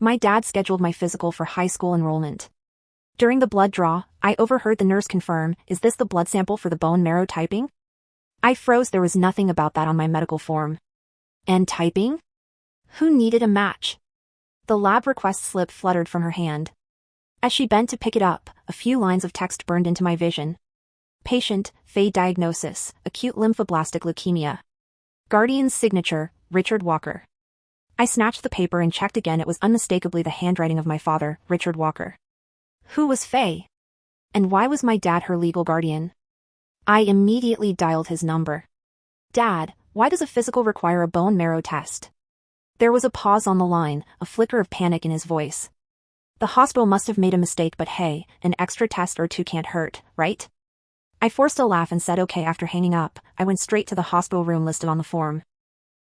My dad scheduled my physical for high school enrollment. During the blood draw, I overheard the nurse confirm, "Is this the blood sample for the bone marrow typing?" I froze. There was nothing about that on my medical form. And typing? Who needed a match? The lab request slip fluttered from her hand. As she bent to pick it up, a few lines of text burned into my vision. Patient, Faye diagnosis, acute lymphoblastic leukemia. Guardian's signature, Richard Walker. I snatched the paper and checked again. It was unmistakably the handwriting of my father, Richard Walker. Who was Faye? And why was my dad her legal guardian? I immediately dialed his number. "Dad, why does a physical require a bone marrow test?" There was a pause on the line, a flicker of panic in his voice. The hospital must have made a mistake, but hey, an extra test or two can't hurt, right? I forced a laugh and said okay. After hanging up, I went straight to the hospital room listed on the form.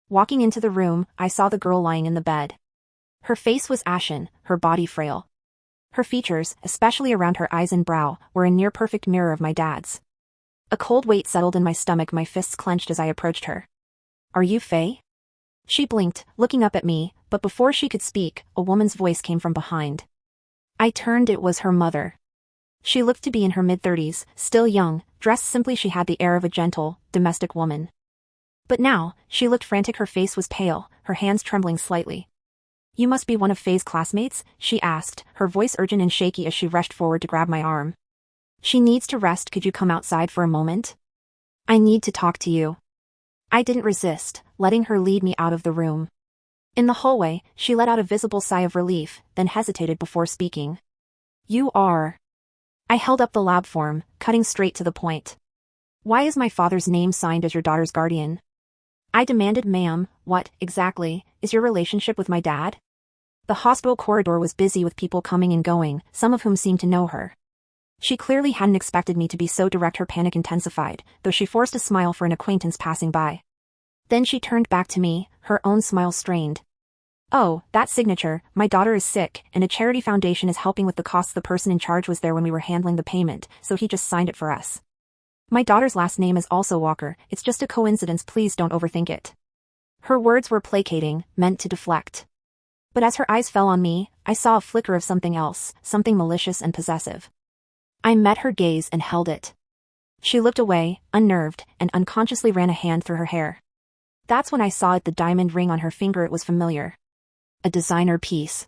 Walking into the room, I saw the girl lying in the bed. Her face was ashen, her body frail. Her features, especially around her eyes and brow, were a near-perfect mirror of my dad's. A cold weight settled in my stomach. My fists clenched as I approached her. "Are you Faye?" She blinked, looking up at me, but before she could speak, a woman's voice came from behind. I turned. It was her mother. She looked to be in her mid-30s, still young, dressed simply. She had the air of a gentle, domestic woman. But now, she looked frantic. Her face was pale, her hands trembling slightly. "You must be one of Faye's classmates?" she asked, her voice urgent and shaky as she rushed forward to grab my arm. "She needs to rest. Could you come outside for a moment? I need to talk to you." I didn't resist, letting her lead me out of the room. In the hallway, she let out a visible sigh of relief, then hesitated before speaking. "You are..." I held up the lab form, cutting straight to the point. "Why is my father's name signed as your daughter's guardian?" I demanded. "Ma'am, what, exactly, is your relationship with my dad?" The hospital corridor was busy with people coming and going, some of whom seemed to know her. She clearly hadn't expected me to be so direct. Her panic intensified, though she forced a smile for an acquaintance passing by. Then she turned back to me, her own smile strained. "Oh, that signature, my daughter is sick, and a charity foundation is helping with the costs. The person in charge was there when we were handling the payment, so he just signed it for us. My daughter's last name is also Walker. It's just a coincidence. Please don't overthink it." Her words were placating, meant to deflect. But as her eyes fell on me, I saw a flicker of something else, something malicious and possessive. I met her gaze and held it. She looked away, unnerved, and unconsciously ran a hand through her hair. That's when I saw it. The diamond ring on her finger. It was familiar. A designer piece.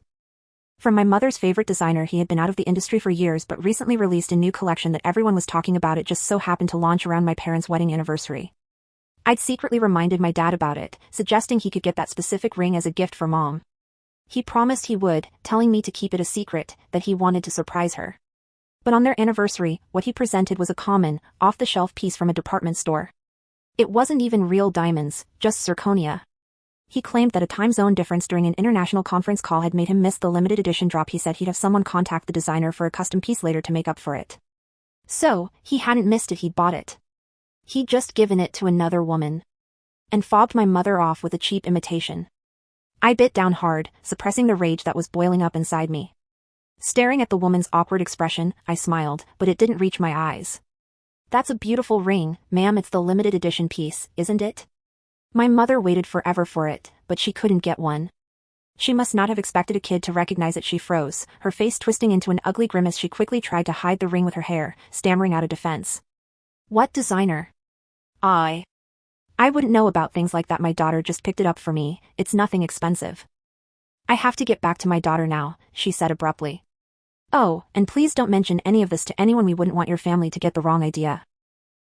From my mother's favorite designer. He had been out of the industry for years but recently released a new collection that everyone was talking about. It just so happened to launch around my parents' wedding anniversary. I'd secretly reminded my dad about it, suggesting he could get that specific ring as a gift for Mom. He promised he would, telling me to keep it a secret, that he wanted to surprise her. But on their anniversary, what he presented was a common, off-the-shelf piece from a department store. It wasn't even real diamonds, just zirconia. He claimed that a time zone difference during an international conference call had made him miss the limited edition drop. He said he'd have someone contact the designer for a custom piece later to make up for it. So, he hadn't missed it. He'd bought it. He'd just given it to another woman. And fobbed my mother off with a cheap imitation. I bit down hard, suppressing the rage that was boiling up inside me. Staring at the woman's awkward expression, I smiled, but it didn't reach my eyes. "That's a beautiful ring, ma'am. It's the limited edition piece, isn't it?" My mother waited forever for it, but she couldn't get one. She must not have expected a kid to recognize it. She froze, her face twisting into an ugly grimace. She quickly tried to hide the ring with her hair, stammering out a defense. "What designer?" I wouldn't know about things like that. My daughter just picked it up for me. It's nothing expensive." "I have to get back to my daughter now," she said abruptly. "Oh, and please don't mention any of this to anyone. We wouldn't want your family to get the wrong idea."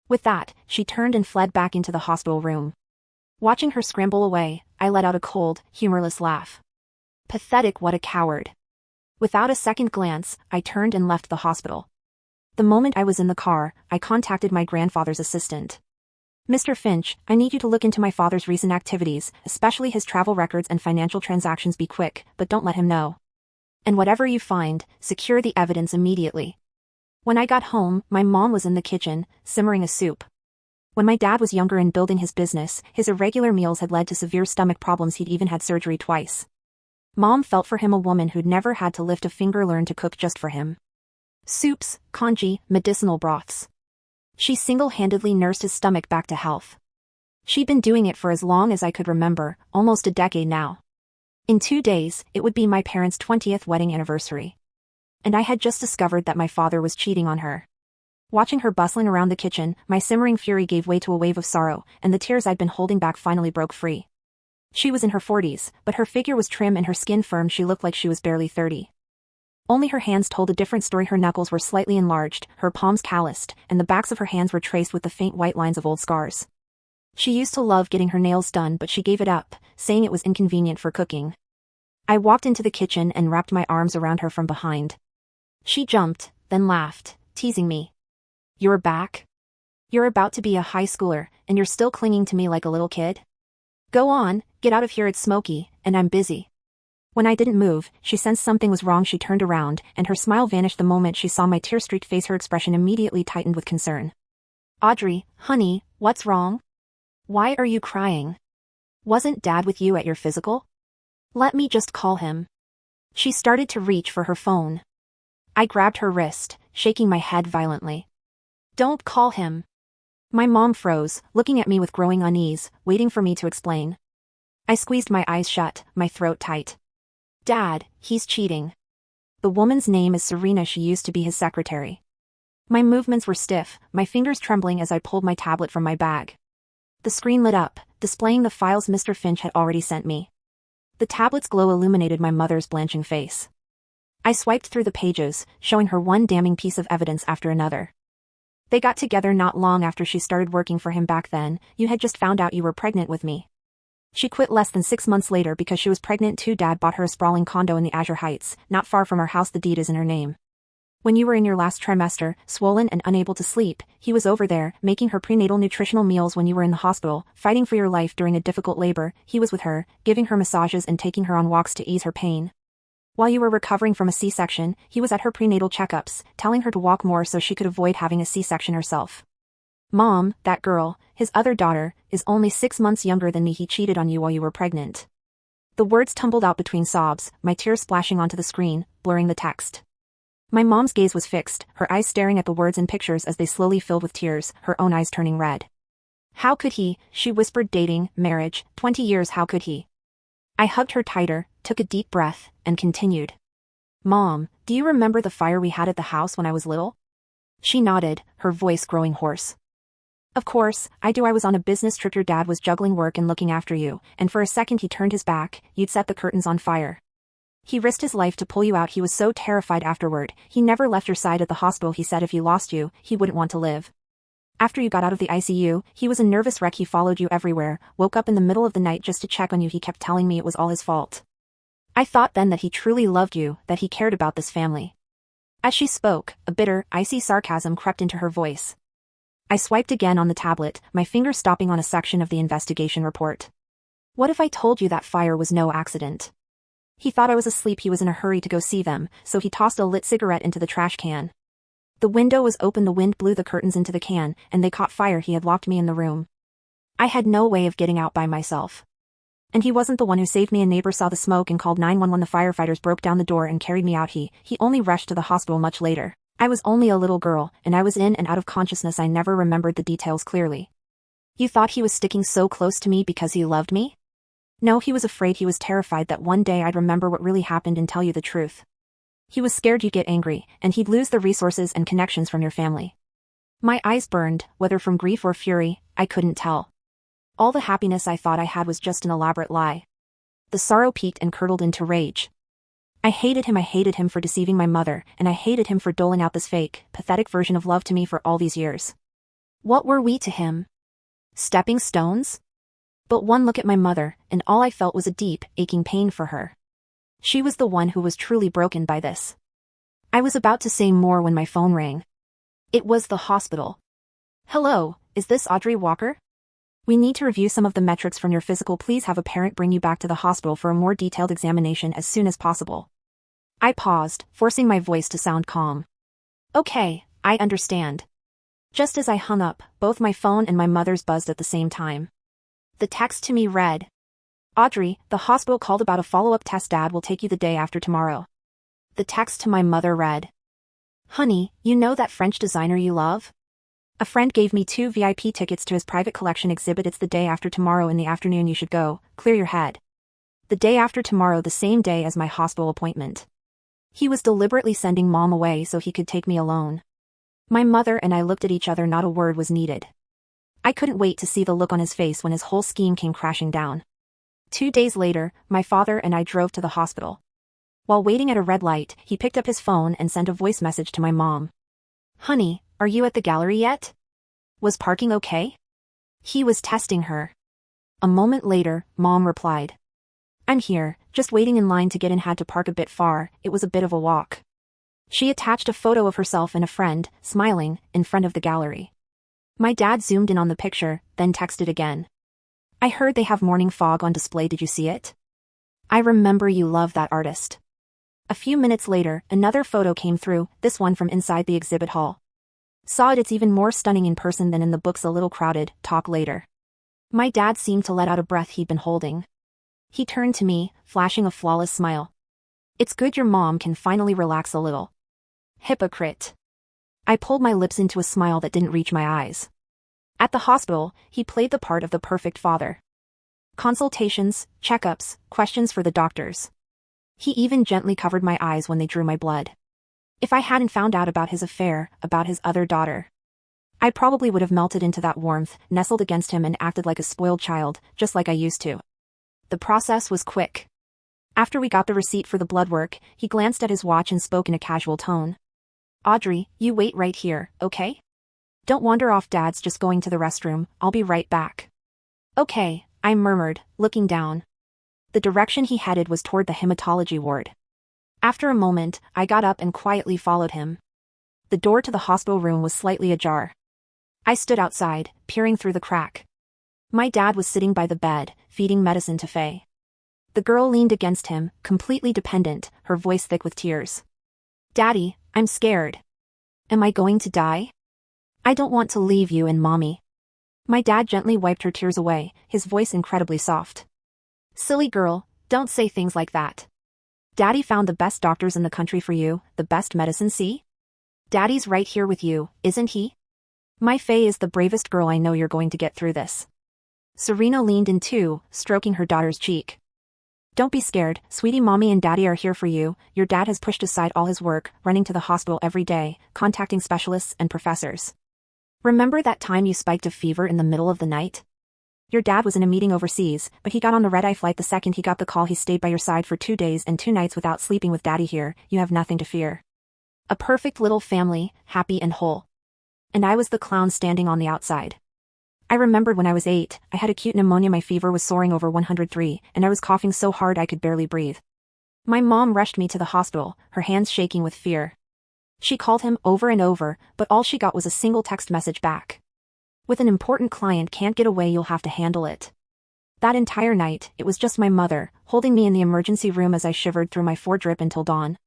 With that, she turned and fled back into the hospital room. Watching her scramble away, I let out a cold, humorless laugh. Pathetic. What a coward. Without a second glance, I turned and left the hospital. The moment I was in the car, I contacted my grandfather's assistant. "Mr. Finch, I need you to look into my father's recent activities, especially his travel records and financial transactions. Be quick, but don't let him know. And whatever you find, secure the evidence immediately." When I got home, my mom was in the kitchen, simmering a soup. When my dad was younger and building his business, his irregular meals had led to severe stomach problems. He'd even had surgery twice. Mom felt for him. A woman who'd never had to lift a finger learned to cook just for him. Soups, congee, medicinal broths. She single-handedly nursed his stomach back to health. She'd been doing it for as long as I could remember, almost a decade now. In 2 days, it would be my parents' 20th wedding anniversary. And I had just discovered that my father was cheating on her. Watching her bustling around the kitchen, my simmering fury gave way to a wave of sorrow, and the tears I'd been holding back finally broke free. She was in her 40s, but her figure was trim and her skin firm. She looked like she was barely 30. Only her hands told a different story. Her knuckles were slightly enlarged, her palms calloused, and the backs of her hands were traced with the faint white lines of old scars. She used to love getting her nails done, but she gave it up, saying it was inconvenient for cooking. I walked into the kitchen and wrapped my arms around her from behind. She jumped, then laughed, teasing me. "You're back? You're about to be a high schooler, and you're still clinging to me like a little kid? Go on, get out of here, it's smoky, and I'm busy." When I didn't move, she sensed something was wrong. She turned around, and her smile vanished the moment she saw my tear-streaked face. Her expression immediately tightened with concern. "Audrey, honey, what's wrong? Why are you crying? Wasn't Dad with you at your physical? Let me just call him." She started to reach for her phone. I grabbed her wrist, shaking my head violently. "Don't call him." My mom froze, looking at me with growing unease, waiting for me to explain. I squeezed my eyes shut, my throat tight. "Dad, he's cheating. The woman's name is Serena. She used to be his secretary." My movements were stiff, my fingers trembling as I pulled my tablet from my bag. The screen lit up, displaying the files Mr. Finch had already sent me. The tablet's glow illuminated my mother's blanching face. I swiped through the pages, showing her one damning piece of evidence after another. "They got together not long after she started working for him. Back then, you had just found out you were pregnant with me. She quit less than 6 months later because she was pregnant too. Dad bought her a sprawling condo in the Azure Heights, not far from our house. The deed is in her name. When you were in your last trimester, swollen and unable to sleep, he was over there, making her prenatal nutritional meals. When you were in the hospital, fighting for your life during a difficult labor, he was with her, giving her massages and taking her on walks to ease her pain. While you were recovering from a C-section, he was at her prenatal checkups, telling her to walk more so she could avoid having a C-section herself. Mom, that girl, his other daughter, is only 6 months younger than me. He cheated on you while you were pregnant." The words tumbled out between sobs, my tears splashing onto the screen, blurring the text. My mom's gaze was fixed, her eyes staring at the words and pictures as they slowly filled with tears, her own eyes turning red. "How could he?" she whispered. "Dating, marriage, 20 years, how could he?" I hugged her tighter, took a deep breath, and continued. "Mom, do you remember the fire we had at the house when I was little?" She nodded, her voice growing hoarse. "Of course, I do. I was on a business trip. Your dad was juggling work and looking after you, and for a second he turned his back. You'd set the curtains on fire. He risked his life to pull you out. He was so terrified afterward. He never left your side at the hospital. He said if he lost you, he wouldn't want to live. After you got out of the ICU, he was a nervous wreck. He followed you everywhere, woke up in the middle of the night just to check on you. He kept telling me it was all his fault. I thought then that he truly loved you, that he cared about this family." As she spoke, a bitter, icy sarcasm crept into her voice. I swiped again on the tablet, my finger stopping on a section of the investigation report. "What if I told you that fire was no accident? He thought I was asleep. He was in a hurry to go see them, so he tossed a lit cigarette into the trash can. The window was open. The wind blew the curtains into the can, and they caught fire. He had locked me in the room. I had no way of getting out by myself. And he wasn't the one who saved me. A neighbor saw the smoke and called 911. The firefighters broke down the door and carried me out. He only rushed to the hospital much later. I was only a little girl, and I was in and out of consciousness. I never remembered the details clearly." "You thought he was sticking so close to me because he loved me?" "No, he was afraid. He was terrified that one day I'd remember what really happened and tell you the truth. He was scared you'd get angry, and he'd lose the resources and connections from your family." My eyes burned, whether from grief or fury, I couldn't tell. All the happiness I thought I had was just an elaborate lie. The sorrow peaked and curdled into rage. I hated him for deceiving my mother, and I hated him for doling out this fake, pathetic version of love to me for all these years. What were we to him? Stepping stones? But one look at my mother, and all I felt was a deep, aching pain for her. She was the one who was truly broken by this. I was about to say more when my phone rang. It was the hospital. "Hello, is this Audrey Walker? We need to review some of the metrics from your physical. Please have a parent bring you back to the hospital for a more detailed examination as soon as possible." I paused, forcing my voice to sound calm. "Okay, I understand." Just as I hung up, both my phone and my mother's buzzed at the same time. The text to me read, "Audrey, the hospital called about a follow-up test. Dad will take you the day after tomorrow." The text to my mother read, "Honey, you know that French designer you love? A friend gave me 2 VIP tickets to his private collection exhibit. It's the day after tomorrow in the afternoon. You should go, clear your head. The day after tomorrow, the same day as my hospital appointment. He was deliberately sending Mom away so he could take me alone. My mother and I looked at each other, not a word was needed. I couldn't wait to see the look on his face when his whole scheme came crashing down. 2 days later, my father and I drove to the hospital. While waiting at a red light, he picked up his phone and sent a voice message to my mom. "Honey, are you at the gallery yet? Was parking okay?" He was testing her. A moment later, Mom replied. "I'm here, just waiting in line to get in, had to park a bit far, it was a bit of a walk." She attached a photo of herself and a friend, smiling, in front of the gallery. My dad zoomed in on the picture, then texted again. "I heard they have morning fog on display, did you see it? I remember you love that artist." A few minutes later, another photo came through, this one from inside the exhibit hall. "Saw it, it's even more stunning in person than in the books, a little crowded, talk later." My dad seemed to let out a breath he'd been holding. He turned to me, flashing a flawless smile. "It's good your mom can finally relax a little." Hypocrite. I pulled my lips into a smile that didn't reach my eyes. At the hospital, he played the part of the perfect father. Consultations, checkups, questions for the doctors. He even gently covered my eyes when they drew my blood. If I hadn't found out about his affair, about his other daughter, I probably would have melted into that warmth, nestled against him and acted like a spoiled child, just like I used to. The process was quick. After we got the receipt for the blood work, he glanced at his watch and spoke in a casual tone. "Audrey, you wait right here, okay? Don't wander off, Dad's just going to the restroom, I'll be right back." "Okay," I murmured, looking down. The direction he headed was toward the hematology ward. After a moment, I got up and quietly followed him. The door to the hospital room was slightly ajar. I stood outside, peering through the crack. My dad was sitting by the bed, feeding medicine to Faye. The girl leaned against him, completely dependent, her voice thick with tears. "Daddy, I'm scared. Am I going to die? I don't want to leave you and Mommy." My dad gently wiped her tears away, his voice incredibly soft. "Silly girl, don't say things like that. Daddy found the best doctors in the country for you, the best medicine, see? Daddy's right here with you, isn't he? My Faye is the bravest girl I know, you're going to get through this." Serena leaned in too, stroking her daughter's cheek. "Don't be scared, sweetie, Mommy and Daddy are here for you." Your dad has pushed aside all his work, running to the hospital every day, contacting specialists and professors. "Remember that time you spiked a fever in the middle of the night? Your dad was in a meeting overseas, but he got on the red-eye flight the second he got the call. He stayed by your side for 2 days and 2 nights without sleeping. With Daddy here, you have nothing to fear. A perfect little family, happy and whole." And I was the clown standing on the outside. I remembered when I was 8, I had acute pneumonia, my fever was soaring over 103, and I was coughing so hard I could barely breathe. My mom rushed me to the hospital, her hands shaking with fear. She called him over and over, but all she got was a single text message back. "With an important client, can't get away, you'll have to handle it." That entire night, it was just my mother, holding me in the emergency room as I shivered through my 4-drip until dawn.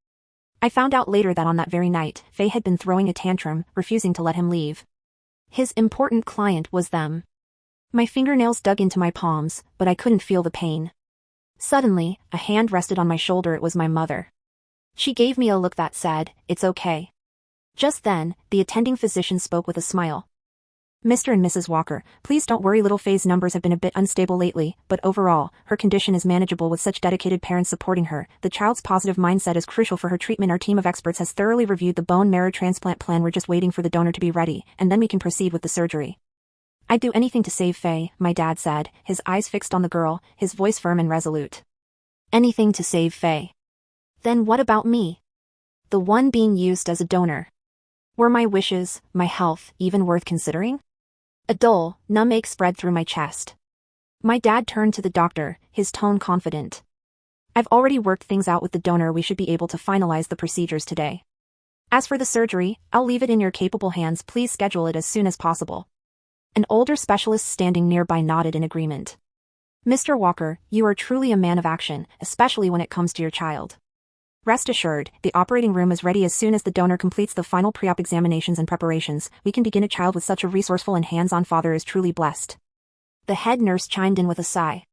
I found out later that on that very night, Faye had been throwing a tantrum, refusing to let him leave. His important client was them. My fingernails dug into my palms, but I couldn't feel the pain. Suddenly, a hand rested on my shoulder. It was my mother. She gave me a look that said, "It's okay." Just then, the attending physician spoke with a smile. "Mr. and Mrs. Walker, please don't worry, little Faye's numbers have been a bit unstable lately, but overall, her condition is manageable with such dedicated parents supporting her. The child's positive mindset is crucial for her treatment. Our team of experts has thoroughly reviewed the bone marrow transplant plan. We're just waiting for the donor to be ready, and then we can proceed with the surgery." "I'd do anything to save Faye," my dad said, his eyes fixed on the girl, his voice firm and resolute. "Anything to save Faye. Then what about me? The one being used as a donor. Were my wishes, my health, even worth considering?" A dull, numb ache spread through my chest. My dad turned to the doctor, his tone confident. "I've already worked things out with the donor. We should be able to finalize the procedures today. As for the surgery, I'll leave it in your capable hands. Please schedule it as soon as possible." An older specialist standing nearby nodded in agreement. "Mr. Walker, you are truly a man of action, especially when it comes to your child. Rest assured, the operating room is ready as soon as the donor completes the final pre-op examinations and preparations. We can begin. A child with such a resourceful and hands-on father is truly blessed." The head nurse chimed in with a sigh.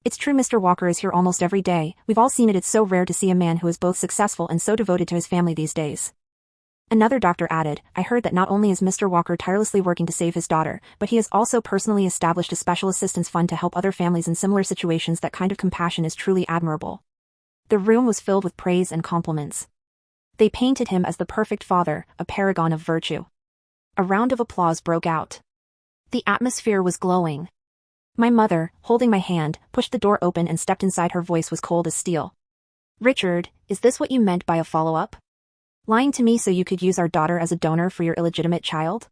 "It's true, Mr. Walker is here almost every day. We've all seen it. It's so rare to see a man who is both successful and so devoted to his family these days." Another doctor added, I heard that not only is Mr. Walker tirelessly working to save his daughter, but he has also personally established a special assistance fund to help other families in similar situations. That kind of compassion is truly admirable. The room was filled with praise and compliments. They painted him as the perfect father, a paragon of virtue. A round of applause broke out. The atmosphere was glowing. My mother, holding my hand, pushed the door open and stepped inside. Her voice was cold as steel. Richard, is this what you meant by a follow-up? Lying to me so you could use our daughter as a donor for your illegitimate child?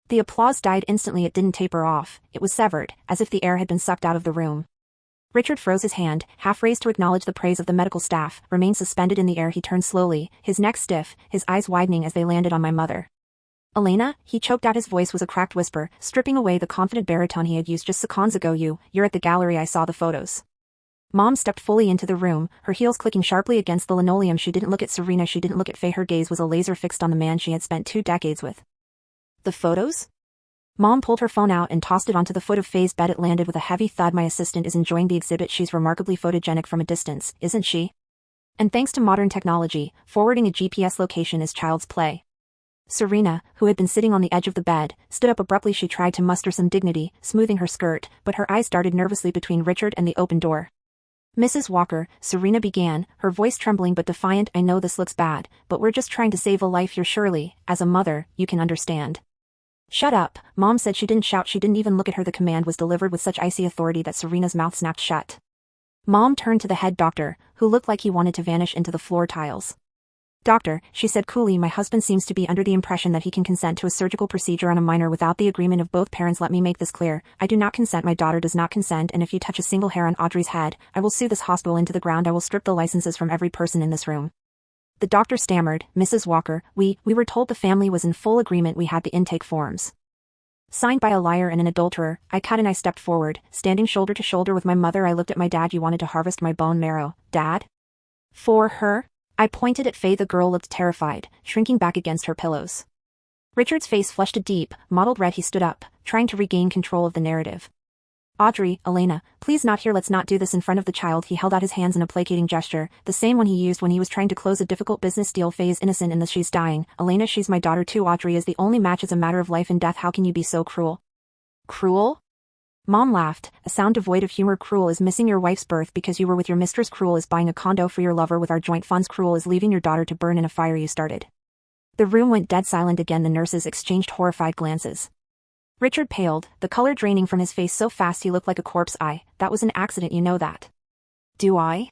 The applause died instantly. It didn't taper off, it was severed, as if the air had been sucked out of the room. Richard froze his hand, half raised to acknowledge the praise of the medical staff, remained suspended in the air. He turned slowly, his neck stiff, his eyes widening as they landed on my mother. Elena, he choked out. His voice was a cracked whisper, stripping away the confident baritone he had used just seconds ago. You're at the gallery. I saw the photos. Mom stepped fully into the room, her heels clicking sharply against the linoleum. She didn't look at Serena, she didn't look at Faye. Her gaze was a laser fixed on the man she had spent 2 decades with. The photos? Mom pulled her phone out and tossed it onto the foot of Faye's bed. It landed with a heavy thud. My assistant is enjoying the exhibit. She's remarkably photogenic from a distance, isn't she? And thanks to modern technology, forwarding a GPS location is child's play. Serena, who had been sitting on the edge of the bed, stood up abruptly. She tried to muster some dignity, smoothing her skirt, but her eyes darted nervously between Richard and the open door. Mrs. Walker, Serena began, her voice trembling but defiant, I know this looks bad, but we're just trying to save a life here. Surely, as a mother, you can understand. Shut up, Mom said. She didn't shout, she didn't even look at her. The command was delivered with such icy authority that Serena's mouth snapped shut. Mom turned to the head doctor, who looked like he wanted to vanish into the floor tiles. Doctor, she said coolly, my husband seems to be under the impression that he can consent to a surgical procedure on a minor without the agreement of both parents. Let me make this clear, I do not consent. My daughter does not consent, and if you touch a single hair on Audrey's head, I will sue this hospital into the ground. I will strip the licenses from every person in this room. The doctor stammered, Mrs. Walker, we were told the family was in full agreement. We had the intake forms signed by a liar and an adulterer. I cut and I stepped forward, standing shoulder to shoulder with my mother. I looked at my dad. You wanted to harvest my bone marrow, Dad? For her? I pointed at Faye. The girl looked terrified, shrinking back against her pillows. Richard's face flushed a deep, mottled red. He stood up, trying to regain control of the narrative. Audrey, Elena, please not here. Let's not do this in front of the child. He held out his hands in a placating gesture, the same one he used when he was trying to close a difficult business deal. Faye is innocent in this. She's dying. Elena, she's my daughter too. Audrey is the only match. It's a matter of life and death. How can you be so cruel? Cruel? Mom laughed, a sound devoid of humor. Cruel is missing your wife's birth because you were with your mistress. Cruel is buying a condo for your lover with our joint funds. Cruel is leaving your daughter to burn in a fire you started. The room went dead silent again. The nurses exchanged horrified glances. Richard paled, the color draining from his face so fast he looked like a corpse. That was an accident, you know that. Do I?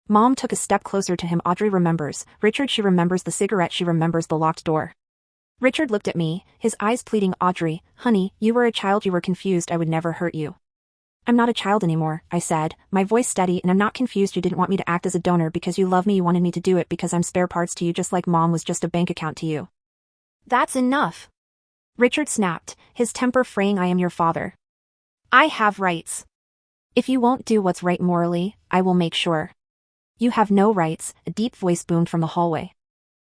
Mom took a step closer to him. Audrey remembers. Richard, she remembers the cigarette. She remembers the locked door. Richard looked at me, his eyes pleading. Audrey, honey, you were a child. You were confused. I would never hurt you. I'm not a child anymore, I said, my voice steady, and I'm not confused. You didn't want me to act as a donor because you love me. You wanted me to do it because I'm spare parts to you, just like Mom was just a bank account to you. That's enough. Richard snapped, his temper fraying. I am your father. I have rights. If you won't do what's right morally, I will make sure. You have no rights, a deep voice boomed from the hallway.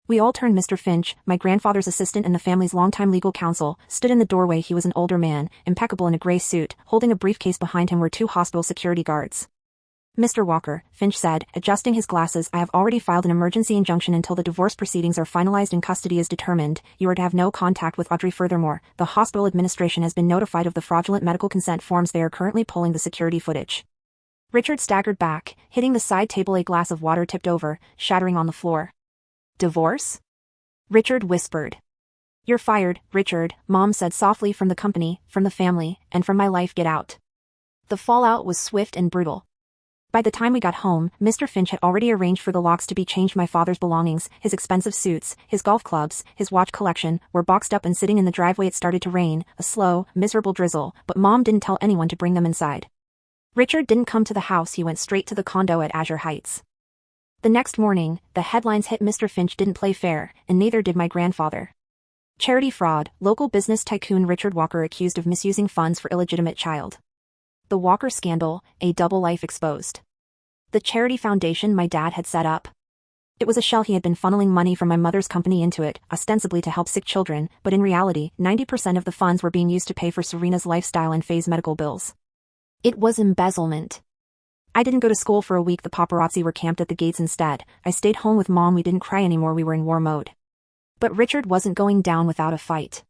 We all turned. Mr. Finch, my grandfather's assistant and the family's longtime legal counsel, stood in the doorway. He was an older man, impeccable in a gray suit. Holding a briefcase behind him were 2 hospital security guards. Mr. Walker, Finch said, adjusting his glasses, I have already filed an emergency injunction until the divorce proceedings are finalized and custody is determined. You are to have no contact with Audrey. Furthermore, the hospital administration has been notified of the fraudulent medical consent forms. They are currently pulling the security footage. Richard staggered back, hitting the side table. A glass of water tipped over, shattering on the floor. Divorce? Richard whispered. You're fired, Richard, Mom said softly. From the company, from the family, and from my life. Get out. The fallout was swift and brutal. By the time we got home, Mr. Finch had already arranged for the locks to be changed. My father's belongings, his expensive suits, his golf clubs, his watch collection, were boxed up and sitting in the driveway. It started to rain, a slow, miserable drizzle, but Mom didn't tell anyone to bring them inside. Richard didn't come to the house. He went straight to the condo at Azure Heights. The next morning, the headlines hit. Mr. Finch didn't play fair, and neither did my grandfather. Charity fraud, local business tycoon Richard Walker accused of misusing funds for illegitimate child. The Walker scandal, a double life exposed. The charity foundation my dad had set up. It was a shell. He had been funneling money from my mother's company into it, ostensibly to help sick children, but in reality, 90% of the funds were being used to pay for Serena's lifestyle and Faye's medical bills. It was embezzlement. I didn't go to school for a week. The paparazzi were camped at the gates instead. I stayed home with Mom. We didn't cry anymore. We were in war mode. But Richard wasn't going down without a fight.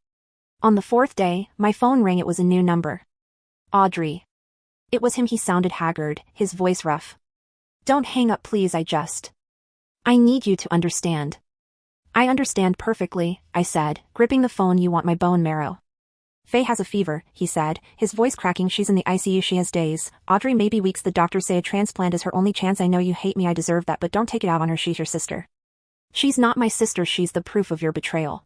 On the fourth day, my phone rang. It was a new number. Audrey. It was him. He sounded haggard, his voice rough. Don't hang up, please. I need you to understand. I understand perfectly, I said, gripping the phone. You want my bone marrow. Faye has a fever, he said, his voice cracking. She's in the ICU. She has days. Audrey, maybe weeks. The doctors say a transplant is her only chance. I know you hate me. I deserve that, but don't take it out on her. She's your sister. She's not my sister. She's the proof of your betrayal.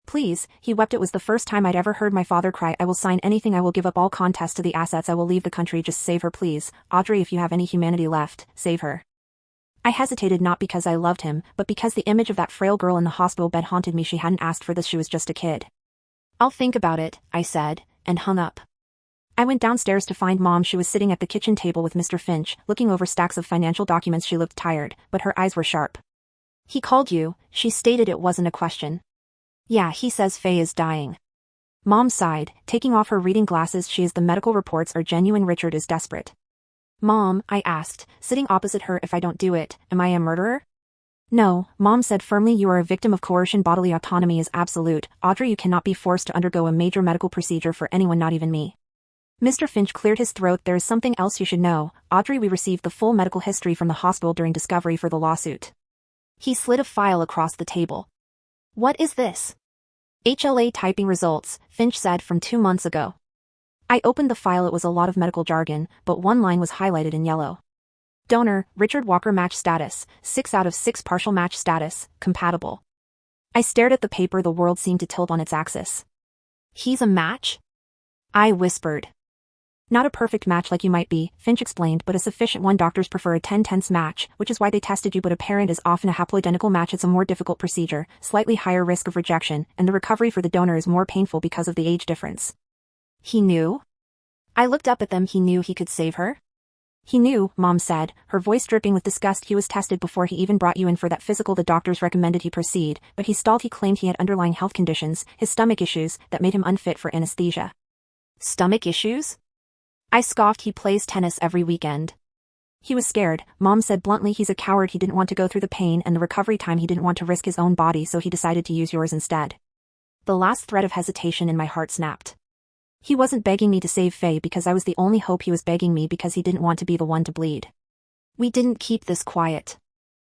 Please, he wept. It was the first time I'd ever heard my father cry. I will sign anything. I will give up all contest to the assets. I will leave the country. Just save her, please. Audrey, if you have any humanity left, save her. I hesitated, not because I loved him, but because the image of that frail girl in the hospital bed haunted me. She hadn't asked for this. She was just a kid. I'll think about it, I said, and hung up. I went downstairs to find Mom. She was sitting at the kitchen table with Mr. Finch, looking over stacks of financial documents. She looked tired, but her eyes were sharp. He called you, she stated. It wasn't a question. Yeah, he says Faye is dying. Mom sighed, taking off her reading glasses. She is. The medical reports are genuine. Richard is desperate. Mom, I asked, sitting opposite her, if I don't do it, am I a murderer? No, Mom said firmly. You are a victim of coercion. Bodily autonomy is absolute. Audrey, you cannot be forced to undergo a major medical procedure for anyone, not even me. Mr. Finch cleared his throat. There is something else you should know, Audrey. We received the full medical history from the hospital during discovery for the lawsuit. He slid a file across the table. What is this? HLA typing results, Finch said, from 2 months ago. I opened the file. It was a lot of medical jargon, but one line was highlighted in yellow. Donor, Richard Walker. Match status, 6 out of 6. Partial match status, compatible. I stared at the paper. The world seemed to tilt on its axis. He's a match? I whispered. Not a perfect match like you might be, Finch explained, but a sufficient one. Doctors prefer a 10/10 match, which is why they tested you, but a parent is often a haploidentical match. It's a more difficult procedure, slightly higher risk of rejection, and the recovery for the donor is more painful because of the age difference. He knew? I looked up at them. He knew he could save her? He knew, Mom said, her voice dripping with disgust. He was tested before he even brought you in for that physical. The doctors recommended he proceed, but he stalled. He claimed he had underlying health conditions, his stomach issues, that made him unfit for anesthesia. Stomach issues? I scoffed. He plays tennis every weekend. He was scared, Mom said bluntly. He's a coward. He didn't want to go through the pain and the recovery time. He didn't want to risk his own body, so he decided to use yours instead. The last thread of hesitation in my heart snapped. He wasn't begging me to save Faye because I was the only hope. He was begging me because he didn't want to be the one to bleed. We didn't keep this quiet.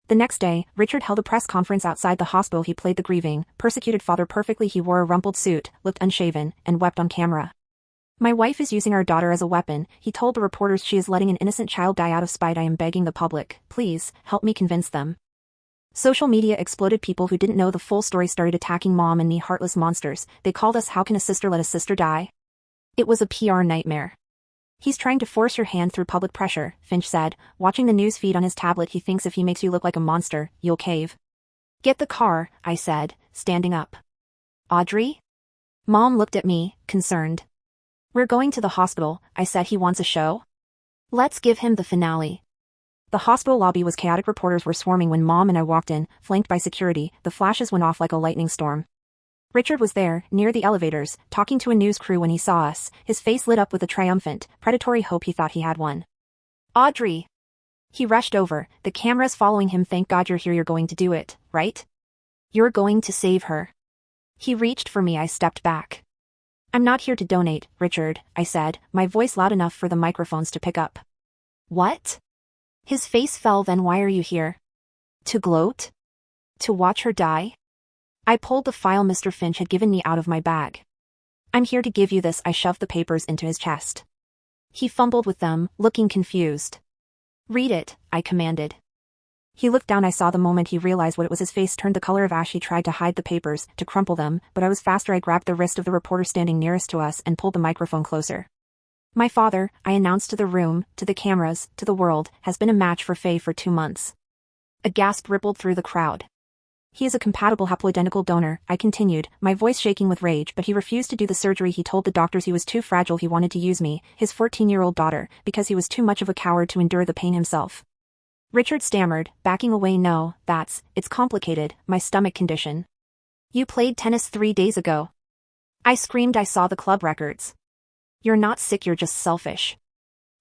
The next day, Richard held a press conference outside the hospital. He played the grieving, persecuted father perfectly. He wore a rumpled suit, looked unshaven, and wept on camera. My wife is using our daughter as a weapon, he told the reporters. She is letting an innocent child die out of spite. I am begging the public, please, help me convince them. Social media exploded. People who didn't know the full story started attacking Mom and me. Heartless monsters, they called us. How can a sister let a sister die? It was a PR nightmare. He's trying to force your hand through public pressure, Finch said, watching the news feed on his tablet. He thinks if he makes you look like a monster, you'll cave. Get the car, I said, standing up. Audrey? Mom looked at me, concerned. We're going to the hospital, I said. He wants a show? Let's give him the finale. The hospital lobby was chaotic. Reporters were swarming when Mom and I walked in, flanked by security. The flashes went off like a lightning storm. Richard was there, near the elevators, talking to a news crew. When he saw us, his face lit up with a triumphant, predatory hope. He thought he had won. Audrey! He rushed over, the cameras following him. Thank God you're here. You're going to do it, right? You're going to save her. He reached for me. I stepped back. I'm not here to donate, Richard, I said, my voice loud enough for the microphones to pick up. What? His face fell. Then why are you here? To gloat? To watch her die? I pulled the file Mr. Finch had given me out of my bag. I'm here to give you this. I shoved the papers into his chest. He fumbled with them, looking confused. Read it, I commanded. He looked down. I saw the moment he realized what it was. His face turned the color of ash. He tried to hide the papers, to crumple them, but I was faster. I grabbed the wrist of the reporter standing nearest to us and pulled the microphone closer. My father, I announced to the room, to the cameras, to the world, has been a match for Faye for 2 months. A gasp rippled through the crowd. He is a compatible haploidentical donor, I continued, my voice shaking with rage, but he refused to do the surgery. He told the doctors he was too fragile. He wanted to use me, his 14-year-old daughter, because he was too much of a coward to endure the pain himself. Richard stammered, backing away. No, it's complicated, my stomach condition. You played tennis 3 days ago. I screamed. I saw the club records. You're not sick, you're just selfish.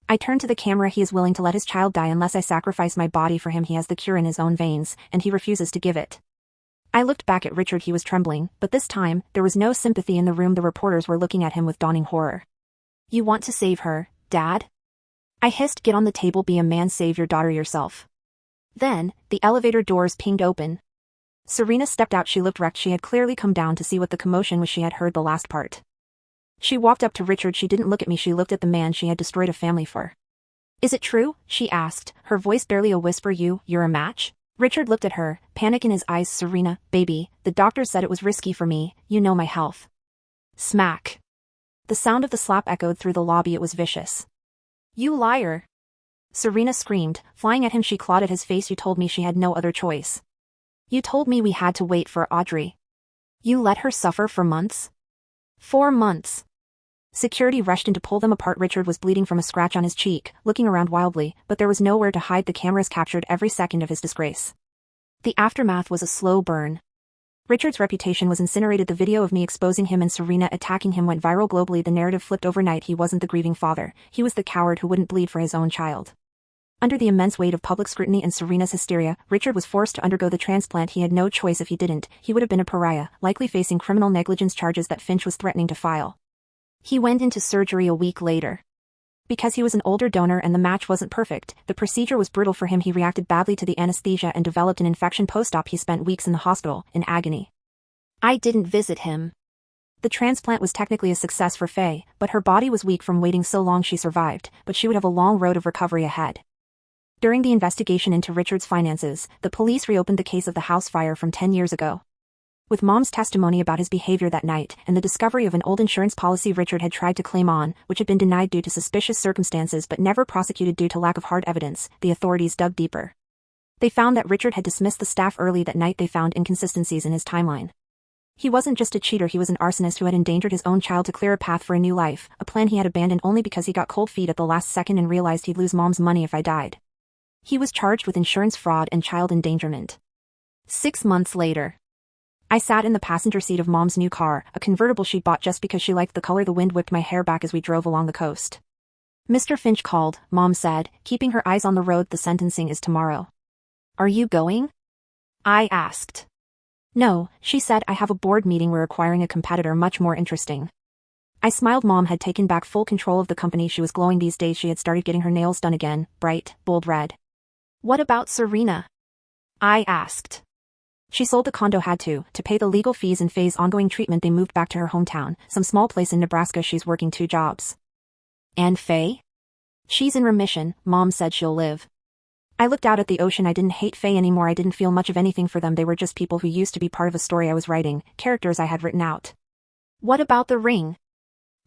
I turned to the camera. He is willing to let his child die unless I sacrifice my body for him. He has the cure in his own veins, and he refuses to give it. I looked back at Richard. He was trembling, but this time, there was no sympathy in the room. The reporters were looking at him with dawning horror. You want to save her, Dad? I hissed. Get on the table, be a man, save your daughter yourself. Then, the elevator doors pinged open. Serena stepped out. She looked wrecked. She had clearly come down to see what the commotion was. She had heard the last part. She walked up to Richard. She didn't look at me. She looked at the man she had destroyed a family for. Is it true? She asked, her voice barely a whisper. You're a match? Richard looked at her, panic in his eyes. Serena, baby, the doctor said it was risky for me, you know my health. Smack. The sound of the slap echoed through the lobby. It was vicious. You liar. Serena screamed, flying at him. She clawed at his face. You told me she had no other choice. You told me we had to wait for Audrey. You let her suffer for months? 4 months. Security rushed in to pull them apart. Richard was bleeding from a scratch on his cheek, looking around wildly, but there was nowhere to hide. The cameras captured every second of his disgrace. The aftermath was a slow burn. Richard's reputation was incinerated. The video of me exposing him and Serena attacking him went viral globally. The narrative flipped overnight. He wasn't the grieving father, he was the coward who wouldn't bleed for his own child. Under the immense weight of public scrutiny and Serena's hysteria, Richard was forced to undergo the transplant. He had no choice. If he didn't, he would have been a pariah, likely facing criminal negligence charges that Finch was threatening to file. He went into surgery a week later. Because he was an older donor and the match wasn't perfect, the procedure was brutal for him. He reacted badly to the anesthesia and developed an infection. Post-op, he spent weeks in the hospital, in agony. I didn't visit him. The transplant was technically a success for Faye, but her body was weak from waiting so long. She survived, but she would have a long road of recovery ahead. During the investigation into Richard's finances, the police reopened the case of the house fire from 10 years ago. With Mom's testimony about his behavior that night and the discovery of an old insurance policy Richard had tried to claim on, which had been denied due to suspicious circumstances but never prosecuted due to lack of hard evidence, the authorities dug deeper. They found that Richard had dismissed the staff early that night. They found inconsistencies in his timeline. He wasn't just a cheater, he was an arsonist who had endangered his own child to clear a path for a new life, a plan he had abandoned only because he got cold feet at the last second and realized he'd lose Mom's money if I died. He was charged with insurance fraud and child endangerment. 6 months later. I sat in the passenger seat of Mom's new car, a convertible she'd bought just because she liked the color. The wind whipped my hair back as we drove along the coast. Mr. Finch called, Mom said, keeping her eyes on the road. The sentencing is tomorrow. Are you going? I asked. No, she said. I have a board meeting. We're acquiring a competitor much more interesting. I smiled. Mom had taken back full control of the company. She was glowing these days. She had started getting her nails done again, bright, bold red. What about Serena? I asked. She sold the condo, had to pay the legal fees and Faye's ongoing treatment. They moved back to her hometown, some small place in Nebraska. She's working 2 jobs. And Faye? She's in remission, Mom said. She'll live. I looked out at the ocean. I didn't hate Faye anymore. I didn't feel much of anything for them. They were just people who used to be part of a story I was writing, characters I had written out. What about the ring?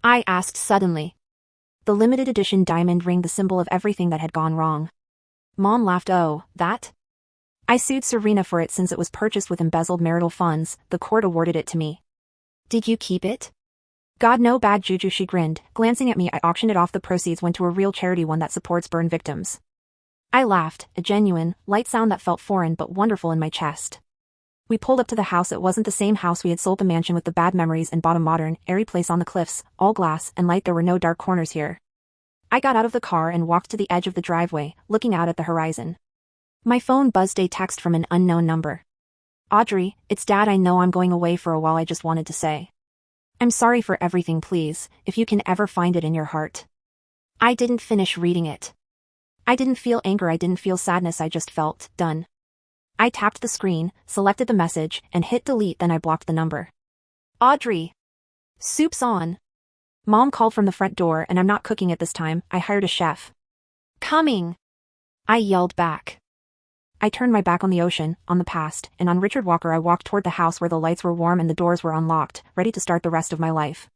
I asked suddenly. The limited edition diamond ring, the symbol of everything that had gone wrong. Mom laughed. Oh, that? I sued Serena for it since it was purchased with embezzled marital funds. The court awarded it to me. Did you keep it? God, no bad juju, she grinned, glancing at me. I auctioned it off. The proceeds went to a real charity, one that supports burn victims. I laughed, a genuine, light sound that felt foreign but wonderful in my chest. We pulled up to the house. It wasn't the same house. We had sold the mansion with the bad memories and bought a modern, airy place on the cliffs, all glass and light. There were no dark corners here. I got out of the car and walked to the edge of the driveway, looking out at the horizon. My phone buzzed. A text from an unknown number. Audrey, it's Dad. I know I'm going away for a while. I just wanted to say. I'm sorry for everything. Please, if you can ever find it in your heart. I didn't finish reading it. I didn't feel anger. I didn't feel sadness. I just felt done. I tapped the screen, selected the message, and hit delete. Then I blocked the number. Audrey. Soup's on. Mom called from the front door, and I'm not cooking it this time. I hired a chef. Coming. I yelled back. I turned my back on the ocean, on the past, and on Richard Walker. I walked toward the house where the lights were warm and the doors were unlocked, ready to start the rest of my life.